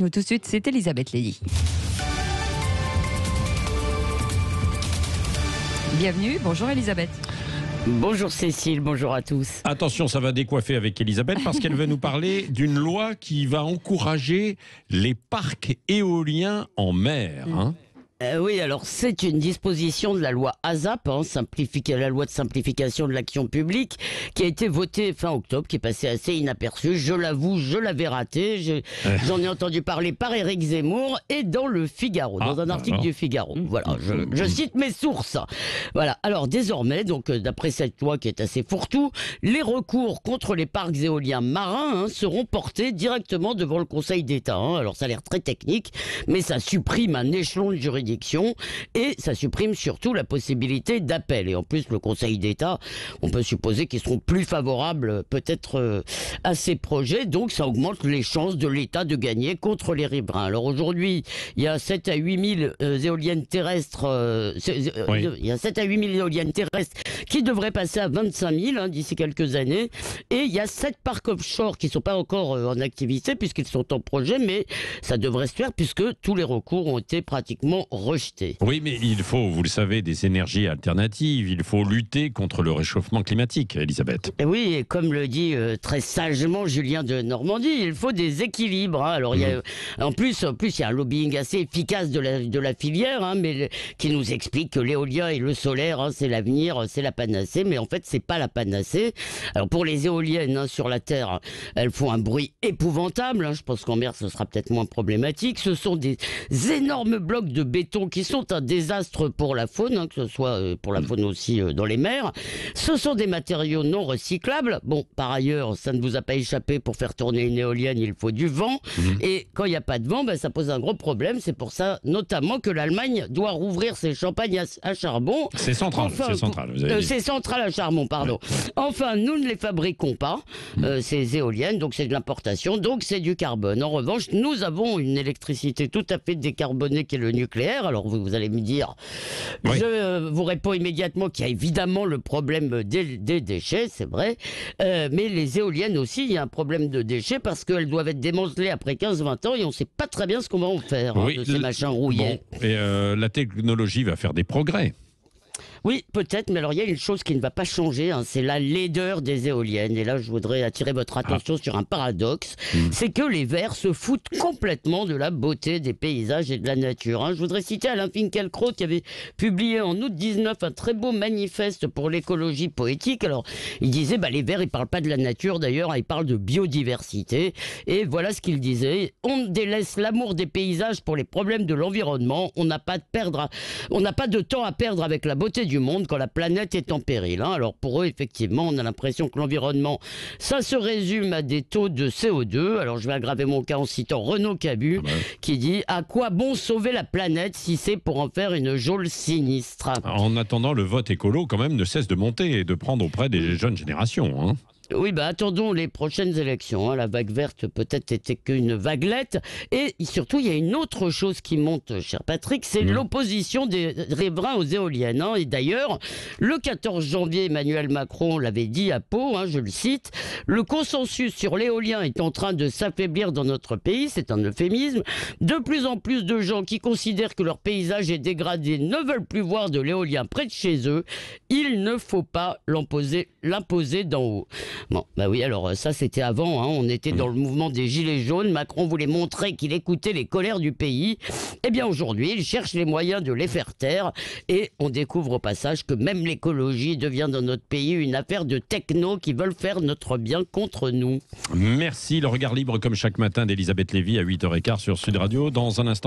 Nous tout de suite, c'est Elisabeth Lévy. Bienvenue, bonjour Elisabeth. Bonjour Cécile, bonjour à tous. Attention, ça va décoiffer avec Elisabeth parce qu'elle veut nous parler d'une loi qui va encourager les parcs éoliens en mer. Oui, alors c'est une disposition de la loi ASAP, la loi de simplification de l'action publique, qui a été votée fin octobre, qui est passée assez inaperçue. Je l'avoue, je l'avais raté. J'en ai entendu parler par Éric Zemmour et dans le Figaro, dans un article du Figaro. Voilà, je cite mes sources. Voilà. Alors désormais, donc d'après cette loi qui est assez fourre-tout, les recours contre les parcs éoliens marins seront portés directement devant le Conseil d'État. Alors ça a l'air très technique, mais ça supprime un échelon de juridiction. Et ça supprime surtout la possibilité d'appel. Et en plus, le Conseil d'État, on peut supposer qu'ils seront plus favorables peut-être à ces projets. Donc ça augmente les chances de l'État de gagner contre les riverains. Alors aujourd'hui, il y a 7 à 8 000 éoliennes terrestres. Il y a 7 à 8 000 éoliennes terrestres qui devraient passer à 25 000 d'ici quelques années. Et il y a 7 parcs offshore qui ne sont pas encore en activité puisqu'ils sont en projet, mais ça devrait se faire puisque tous les recours ont été pratiquement rejetés. Oui, mais il faut, vous le savez, des énergies alternatives. Il faut lutter contre le réchauffement climatique, Elisabeth. Et oui, et comme le dit très sagement Julien de Normandie, il faut des équilibres. Alors, il y a, en plus, il y a un lobbying assez efficace de la filière, qui nous explique que l'éolien et le solaire, c'est l'avenir, c'est la panacée. Mais en fait, c'est pas la panacée. Alors, pour les éoliennes sur la Terre, elles font un bruit épouvantable. Je pense qu'en mer, ce sera peut-être moins problématique. Ce sont des énormes blocs de béton qui sont un désastre pour la faune, que ce soit pour la faune aussi dans les mers. Ce sont des matériaux non recyclables. Bon, par ailleurs, ça ne vous a pas échappé, pour faire tourner une éolienne, il faut du vent. Et quand il n'y a pas de vent, ça pose un gros problème. C'est pour ça, notamment, que l'Allemagne doit rouvrir ses champagnes à charbon. C'est central, c'est central à charbon, pardon. Ouais. Enfin, nous ne les fabriquons pas, ces éoliennes, donc c'est de l'importation, donc c'est du carbone. En revanche, nous avons une électricité tout à fait décarbonée qui est le nucléaire. Alors vous allez me dire, je vous réponds immédiatement qu'il y a évidemment le problème des déchets, c'est vrai, mais les éoliennes aussi, il y a un problème de déchets parce qu'elles doivent être démantelées après 15-20 ans et on ne sait pas très bien ce qu'on va en faire de ces machins rouillés. Bon, et la technologie va faire des progrès. Oui, peut-être, mais alors il y a une chose qui ne va pas changer, c'est la laideur des éoliennes. Et là, je voudrais attirer votre attention sur un paradoxe, c'est que les Verts se foutent complètement de la beauté des paysages et de la nature. Je voudrais citer Alain Finkielkraut qui avait publié en août 19 un très beau manifeste pour l'écologie poétique. Alors, il disait, les Verts, ils parlent pas de la nature d'ailleurs, ils parlent de biodiversité. Et voilà ce qu'il disait, on délaisse l'amour des paysages pour les problèmes de l'environnement, on n'a pas de temps à perdre avec la beauté du monde quand la planète est en péril. Alors pour eux, effectivement, on a l'impression que l'environnement, ça se résume à des taux de CO2. Alors je vais aggraver mon cas en citant Renaud Cabu, qui dit « À quoi bon sauver la planète si c'est pour en faire une geôle sinistre ?» En attendant, le vote écolo, quand même, ne cesse de monter et de prendre auprès des jeunes générations. Oui, attendons les prochaines élections. La vague verte peut-être était qu'une vaguelette. Et surtout, il y a une autre chose qui monte, cher Patrick, c'est l'opposition des riverains aux éoliennes. Et d'ailleurs, le 14 janvier, Emmanuel Macron l'avait dit à Pau, je le cite, « Le consensus sur l'éolien est en train de s'affaiblir dans notre pays. » C'est un euphémisme. De plus en plus de gens qui considèrent que leur paysage est dégradé ne veulent plus voir de l'éolien près de chez eux. Il ne faut pas l'imposer d'en haut. Bon, oui, alors ça c'était avant, on était dans le mouvement des Gilets jaunes, Macron voulait montrer qu'il écoutait les colères du pays. Eh bien aujourd'hui, il cherche les moyens de les faire taire et on découvre au passage que même l'écologie devient dans notre pays une affaire de technos qui veulent faire notre bien contre nous. Merci, le regard libre comme chaque matin d'Elisabeth Lévy à 8h15 sur Sud Radio. Dans un instant.